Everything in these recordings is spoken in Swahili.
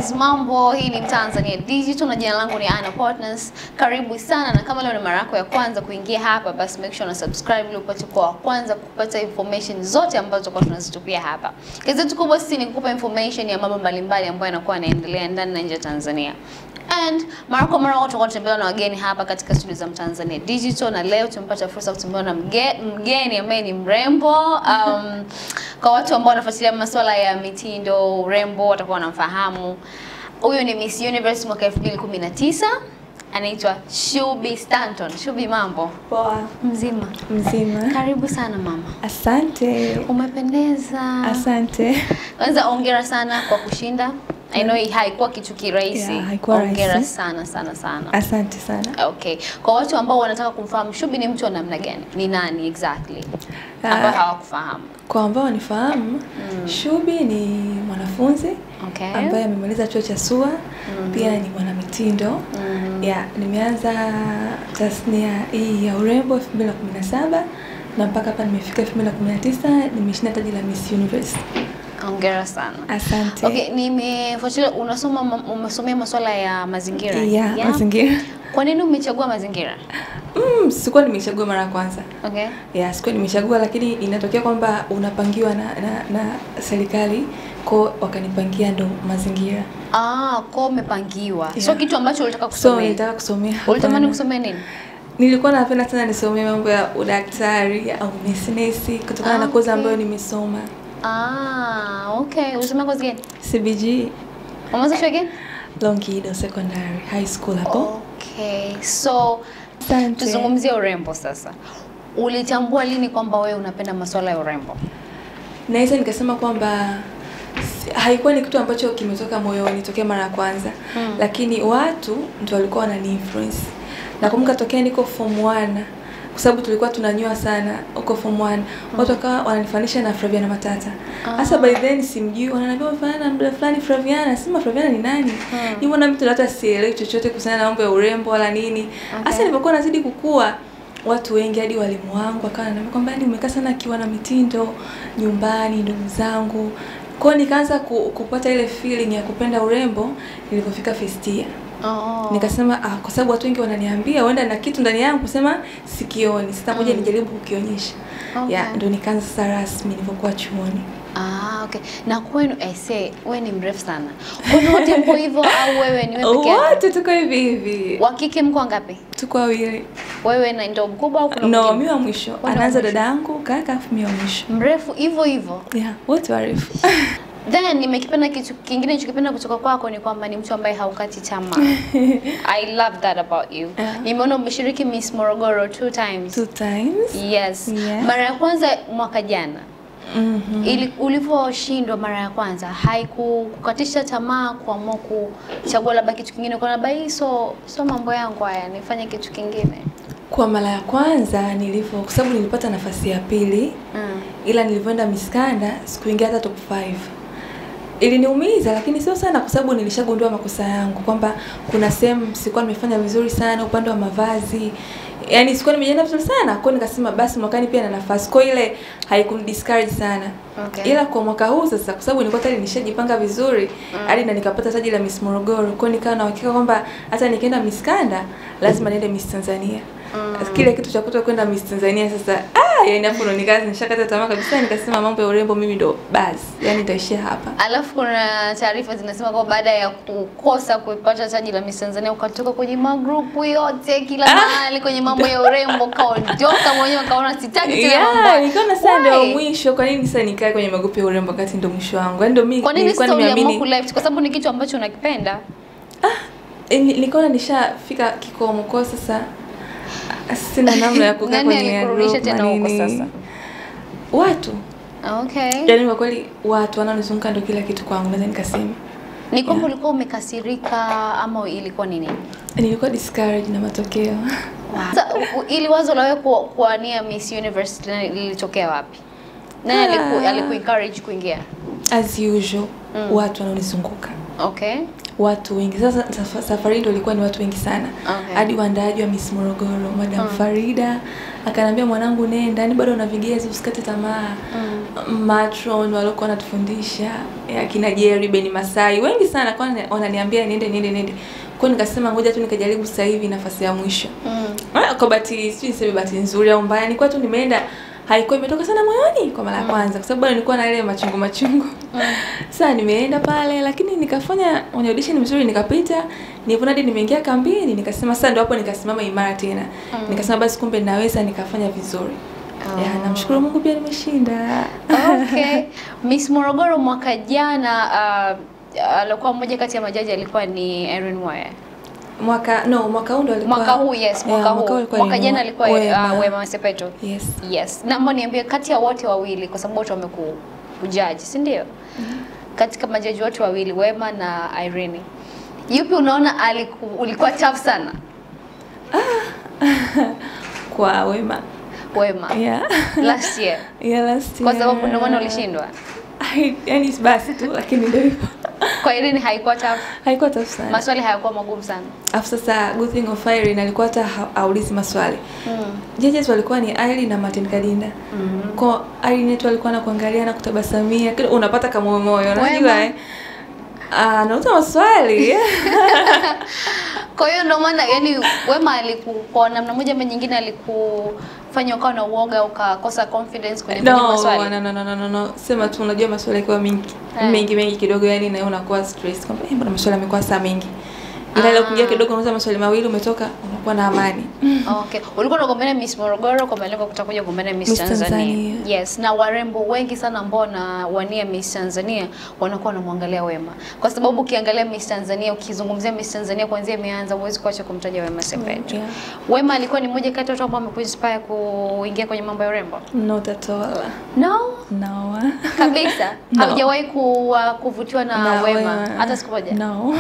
guys, mambo, hii ni Tanzania Digital na jina langu ni Anna Partners. Karibu sana, na kama leo ni mara yako ya kwanza kuingia hapa, basi make sure na subscribe ili upate kwa kwanza kupata information zote ambazo kwa tunazitupia hapa. Kazi yetu kubwa sisi ni kukupa information ya mambo mbalimbali ambayo yanakuwa yanaendelea ndani na nje ya Tanzania. And mara kwa mara tutakuwa tunatembea na wageni hapa katika studio za Tanzania Digital, na leo tumepata fursa ya kutembea na mgeni ambaye ni mrembo. Kwa watu ambao wanafuatilia masuala ya mitindo, urembo watakuwa wanamfahamu. Huyu ni Miss Universe mwaka 2019. Anaitwa Shubi Stanton. Shubi, mambo? Poa. Mzima? Mzima. Karibu sana mama. Asante. Umependeza. Asante. Kwanza hongera sana kwa kushinda. I know haikuwa kitu kirahisi. Hongera sana sana sana. Asante sana. Okay. Kwa watu ambao wanataka kumfahamu, Shubi ni mtu wa namna gani? Ni nani exactly? Ambao hawakufahamu. Kwa ambao wanifahamu, Shubi ni mwanafunzi ambaye amemaliza chuo cha SUA, pia ni mwanamitindo. Nimeanza tasnia hii ya urembo 2017 na mpaka hapa nimefika 2019, nimeshinda taji la Miss Universe. Hongera sana. Asante. Okay, nimefuatilia umesomea masuala ya mazingira. Yeah, mazingira. Kwa nini umechagua mazingira? Sikuwa nimechagua mara kwanza. Okay. Yeah, sikuwa nimechagua, lakini inatokea kwamba unapangiwa na serikali, kwa wakanipangia ndo mazingira. Kwa umepangiwa. Yeah. So kitu ambacho ulitaka kusomea. So nilitaka kusomea. Ulitamani kusomea nini? Nilikuwa napenda sana nisomee mambo ya udaktari au nesi kutokana na kozi ambayo nimesoma. Okay. Ulisoma kozi gani? CBG. Umeanza shule gani? Longido Secondary High School hapo. Okay. So tuzungumzie urembo sasa. Ulitambua lini kwamba wewe unapenda masuala ya urembo? Naweza nikasema kwamba haikuwa ni kitu ambacho kimetoka moyoni tokea mara ya kwanza, lakini watu ndio walikuwa wanani-influence. Nakumbuka tokea niko form 1, kwa sababu tulikuwa tunanyoa sana uko form 1, watu wakawa wananifanisha na Flaviana Matata. Hasa by then simjui, wananiambia mfano na fulani Flaviana. Sema Flaviana ni nani? Ni mwanamke hata sielewi chochote kuhusiana na mambo ya urembo wala nini. Hasa nilipokuwa nazidi kukua, watu wengi hadi walimu wangu wakawa wananiambia kwamba hadi umekaa sana akiwa na mitindo nyumbani, ndugu zangu. Kwa nikaanza kupata ile feeling ya kupenda urembo nilipofika first year. Nikasema kwa sababu watu wengi wananiambia huenda na kitu ndani yangu kusema sikioni, sasa ngoja nijaribu kukionyesha. Ndio nikaanza sasa rasmi nilipokuwa chuoni. Okay. Na kwenu wewe ni mrefu sana. Kwenu wote mko hivyo au wewe ni wewe peke yako? Wote tuko hivi. Wa kike mko ngapi? Tuko wawili. Wewe na ndio mkubwa au kuna mwingine? No, mimi wa mwisho. Anaanza dadangu, kaka afu mimi wa mwisho. Mrefu hivyo? Yeah, wote warefu. Then nimekipenda kitu kingine ninachokipenda kutoka kwako ni kwamba ni mtu ambaye haukati tamaa. I love that about you. Nimeona umeshiriki Miss Morogoro 2 times. 2 times? Yes. Mara ya kwanza mwaka jana. Ili ulivyoshindwa mara ya kwanza haikukatisha tamaa kuamua kuchagua labda kitu kingine, kwa labda hii so mambo yangu haya nifanye kitu kingine? Kwa mara ya kwanza kwa sababu nilipata nafasi ya pili, ila nilivyoenda Miss Kanda sikuingia hata top 5. Iliniumiza, lakini sio sana kwa sababu nilishagundua makosa yangu kwamba kuna sehemu sikuwa nimefanya vizuri sana upande wa mavazi. Yaani sikuwa nimejiandaa vizuri sana, kwa nikasema basi mwakani pia na nafasi. Kwa ile haikunidiscourage sana. Ila kwa mwaka huu sasa, kwa sababu nilikuwa tayari nishajipanga vizuri, hadi na nikapata taji la Miss Morogoro. Kwa nikawa na uhakika kwamba hata nikienda Miss Kanda lazima niende Miss Tanzania. Kile kitu cha kwenda Miss Tanzania sasa, yani hapo ndo nikaanza nishakata tamaa kabisa, nikasema mambo ya urembo mimi ndo basi, yani nitaishia hapa. Alafu kuna taarifa zinasema kwa baada ya kukosa kupata taji la Miss Tanzania ukatoka kwenye magrupu yote kila mahali kwenye mambo ya urembo, kaondoka mwenyewe kaona sitaki tena mambo. Nikaona sasa ndio mwisho, kwa nini sasa nikae kwenye magrupu ya urembo wakati ndio mwisho wangu? Ndio mimi nilikuwa nimeamini kwa sababu ni kitu ambacho unakipenda. Nilikuwa nishafika kikomo, kwa sasa sina namna ya kukaa kwenye kurudisha tena huko sasa. Watu. Okay. Yaani kwa kweli watu wananizunguka ndio kila kitu kwangu, naweza nikasema. Ni kwamba ulikuwa umekasirika ama ilikuwa nini? Nilikuwa discouraged na matokeo. Sasa ili wazo la wewe kuania Miss Universe lilitokea wapi? Nani aliku-encourage kuingia? As usual, watu wanaonizunguka. Okay. Watu wengi. Sasa safari ndio ilikuwa ni watu wengi sana. Hadi waandaaji wa Miss Morogoro, Madam Farida, akanambia mwanangu nenda, ni bado una vigezo usikate tamaa. matron walikuwa wanatufundisha, kina Jerry Ben Masai, wengi sana kwa wananiambia niende. Kwa nikasema ngoja tu nikajaribu sasa hivi nafasi ya mwisho. Kwa bahati sijui bahati nzuri au mbaya, nilikuwa tu nimeenda haikuwa imetoka sana moyoni kwa mara ya kwanza kwa sababu bado nilikuwa na ile machungu. Sasa nimeenda pale lakini nikafanya audition mzuri nikapita, niliponadi nimeingia kambini nikasema sasa ndio hapo nikasimama imara tena. Nikasema basi kumbe naweza nikafanya vizuri. Namshukuru Mungu pia nimeshinda. Okay. Miss Morogoro mwaka jana alikuwa mmoja kati ya majaji alikuwa ni Irene Uwoya. Mwaka huu ndo alikuwa. Mwaka huu yes, mwaka huu. Mwaka jana alikuwa Wema Sepetu. Yes. Naomba niambie kati ya wote wawili kwa sababu wote wamekujaji, si ndio? Katika majaji wote wawili Wema na Irene. Yupi unaona ulikuwa tough sana? Kwa Wema. Last year. Last year. Kwa sababu ndio maana ulishindwa. Yaani basi tu lakini ndio hivyo. Kwa Irene haikuwa tough. Haikuwa tough sana. Maswali hayakuwa magumu sana. Afu sasa good thing of Irene alikuwa hata haulizi maswali. Judges walikuwa ni Irene na Martin Kadinda. Kwa Irene tu alikuwa anakuangalia na kutabasamia. Unapata kama moyo, unajua anauliza maswali. Kwa hiyo ndio maana yani Wema alikuwa namna moja ama nyingine alikufanya ukawa na uoga ukakosa confidence kwenye maswali. No. Sema tu unajua maswali yako mengi kidogo yani na unakuwa stress kwamba mbona maswali yamekuwa saa mengi. Ila leo kuingia kidogo unauza maswali mawili umetoka unakuwa na amani. Okay. Ulikuwa unagombana Miss Morogoro kwa malengo kutakuja kugombana Miss Tanzania. Yes, na warembo wengi sana ambao na wania Miss Tanzania wanakuwa wanamwangalia Wema. Kwa sababu ukiangalia Miss Tanzania, ukizungumzia Miss Tanzania kuanzia imeanza huwezi kuacha kumtaja Wema Sepetu. Wema alikuwa ni mmoja kati ya watu ambao wamekuinspire kuingia kwenye mambo ya urembo. Not at all. No. Kabisa. Haujawahi kuvutiwa na Wema hata siku moja? No.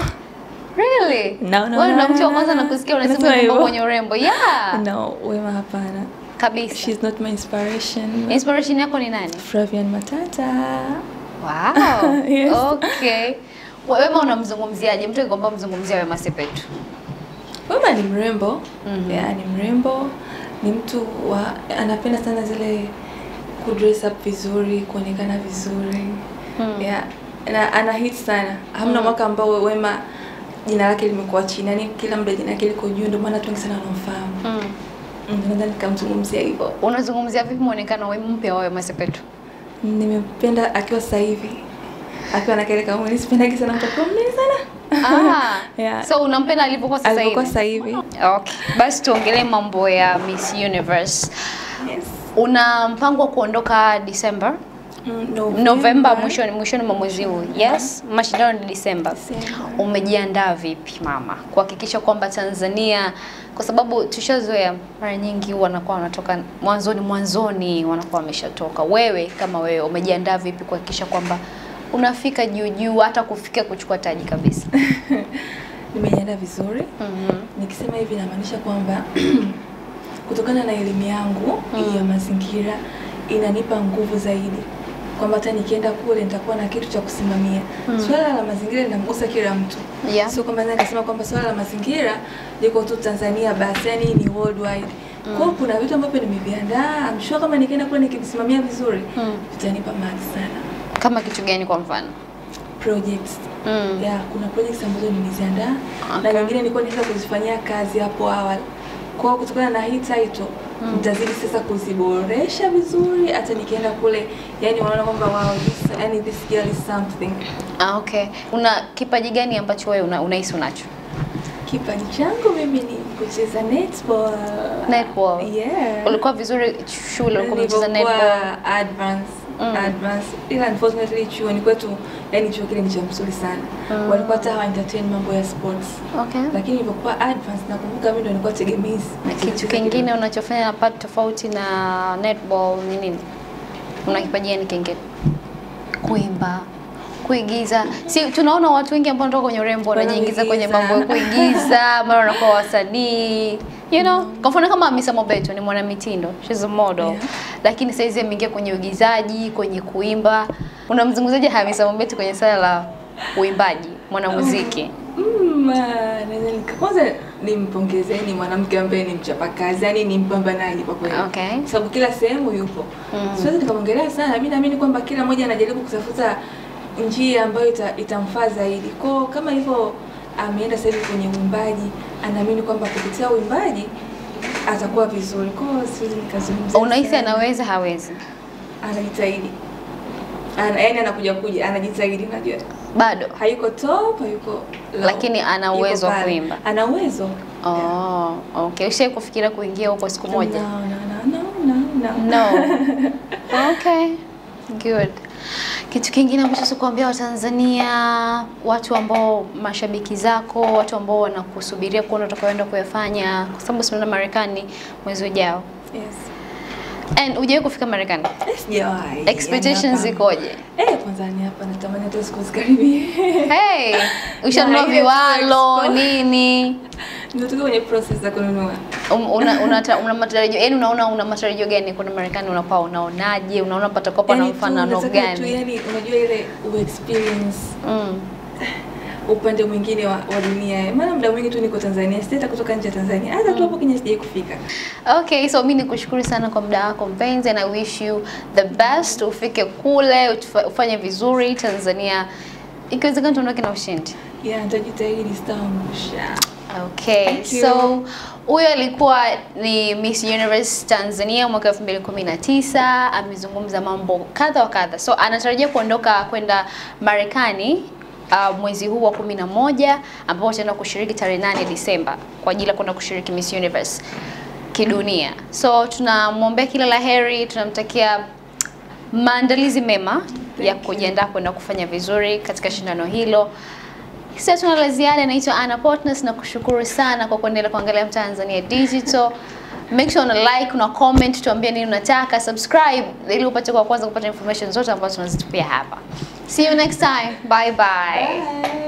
Really? No. Wewe ndio mtu wa kwanza nakusikia unasema mambo kwenye urembo. No, Wema hapana. Kabisa. She's not my inspiration. Inspiration yako ni nani? Flavian Matata. Wow. Yes. Okay. Wema unamzungumziaje? Mtu akikwambia mzungumzia Wema Sepetu. Wema ni mrembo. Ni mrembo. Ni mtu anapenda sana zile kudress up vizuri, kuonekana vizuri. Na ana hit sana. Hamna mwaka ambao Wema jina lake limekuwa chini. Yaani kila muda jina lake liko juu ndio maana watu wengi sana wanamfahamu. Nadhani nikamzungumzia hivyo. Unazungumzia vipi muonekano mpya wa Wema Sepetu? Nimependa akiwa sasa hivi. Akiwa na kile kama nisipendagi sana mtu mnene sana. So unampenda alipokuwa sasa hivi? Alipokuwa sasa hivi. Okay. Basi tuongelee mambo ya Miss Universe. Yes. Una mpango wa kuondoka December? November mwishoni mwa mwezi huu. Yes, mashindano ni December. Umejiandaa vipi mama kuhakikisha kwamba Tanzania, kwa sababu tushazoea mara nyingi wanakuwa wanatoka mwanzoni wanakuwa wameshatoka. Wewe kama wewe umejiandaa vipi kuhakikisha kwamba unafika juu hata kufika kuchukua taji kabisa? Nimejiandaa vizuri. Nikisema hivi namaanisha kwamba kutokana na elimu yangu ya mazingira inanipa nguvu zaidi. Kwamba hata nikienda kule nitakuwa na kitu cha kusimamia. Swala la mazingira linamgusa kila mtu. Sio kwamba nikasema kwamba swala la mazingira liko tu Tanzania basi, yani ni worldwide. Kwa kuna vitu ambavyo nimeviandaa, I'm sure kama nikienda kule nikivisimamia vizuri, vitanipa max sana. Kama kitu gani kwa mfano? Projects. Kuna projects ambazo nimeziandaa na nyingine nilikuwa nianza kuzifanyia kazi hapo awali. Kwa kutokana na hii title nitazidi sasa kuziboresha vizuri hata nikienda kule yani wanaona kwamba wow this girl is something. Okay. Una kipaji gani ambacho wewe unahisi unacho? Kipaji changu mimi ni kucheza netball. Ulikuwa vizuri shule ulikuwa unacheza netball? Advance. Ila unfortunately chuoni kwetu yani chuo kile ni cha mzuri sana. Walikuwa hata entertain mambo ya sports. Lakini ilipokuwa advance nakumbuka mimi ndo nilikuwa tegemezi. Na kitu kingine unachofanya na part tofauti na netball ni nini? Una kipaji gani kingine? Kuimba, kuigiza. Si tunaona watu wengi ambao wanatoka kwenye urembo wanajiingiza kwenye mambo ya kuigiza, mara wanakuwa wasanii. Kwa mfano kama Hamisa Mobeto ni mwanamitindo, she's a model. Lakini saizi ameingia kwenye uigizaji, kwenye kuimba. Unamzungumzaje Hamisa Mobeto kwenye sala la uimbaji, mwanamuziki? Kwanza nimpongezeni mwanamke ambaye ni mchapakazi, yani ni mpambanaji kwa kweli. Okay. Sababu kila sehemu yupo. Siwezi nikamwongelea sana. Mimi naamini kwamba kila mmoja anajaribu kutafuta njia ambayo itamfaa zaidi. Kwa kama hivyo ameenda sasa hivi kwenye uimbaji, anaamini kwamba kupitia uimbaji atakuwa vizuri. Kwa hiyo siwezi nikazungumza. Unahisi anaweza hawezi? Anajitahidi. Yaani anakuja anajitahidi, unajua. Bado Hayuko top, hayuko low. Lakini ana uwezo wa kuimba. Ana uwezo. Oh, okay. Ushawahi kufikiria kuingia huko siku moja? No. Okay. Good. Kitu kingine ambacho sikuambia Watanzania, watu ambao mashabiki zako, watu ambao wanakusubiria kuona utakayoenda kuyafanya, kwa sababu tunaenda Marekani mwezi ujao. Yes. And hujawahi kufika Marekani? Sijawahi. Expectations zikoje? Kwanza ni hapa natamani hata siku zikaribie. Hey, ushanunua viwalo nini? Ndio tuko kwenye process za kununua. Una matarajio, yaani una matarajio gani kwa Marekani? Unaonaje? Unaona patakopa na mfano gani? Yaani unajua ile experience upande mwingine wa dunia. Maana muda mwingi tu niko Tanzania, sitata kutoka nje ya Tanzania. Hata tu hapo Kenya sijai kufika. Okay, so mimi nikushukuru sana kwa muda wako mpenzi, and I wish you the best. Ufike kule, ufanye vizuri Tanzania. Ikiwezekana tuondoke na ushindi. Yeah, nitajitahidi sitaangusha. Okay, so huyo alikuwa ni Miss Universe Tanzania mwaka 2019. Amezungumza mambo kadha wa kadha. So anatarajia kuondoka kwenda Marekani mwezi huu wa 11, ambapo ataenda kushiriki tarehe 8 Disemba kwa ajili ya kwenda kushiriki Miss Universe kidunia. So tunamwombea kila laheri, tunamtakia maandalizi mema ya kujiandaa kwenda kufanya vizuri katika shindano hilo. Sasa tuna la ziada. Naitwa Anna Potness na kushukuru sana kwa kuendelea kuangalia Mtanzania Digital. Make sure una like, una comment, tuambie nini unataka, subscribe ili upate kwa kwanza kupata information zote ambazo tunazitupia hapa. See you next time. Bye bye.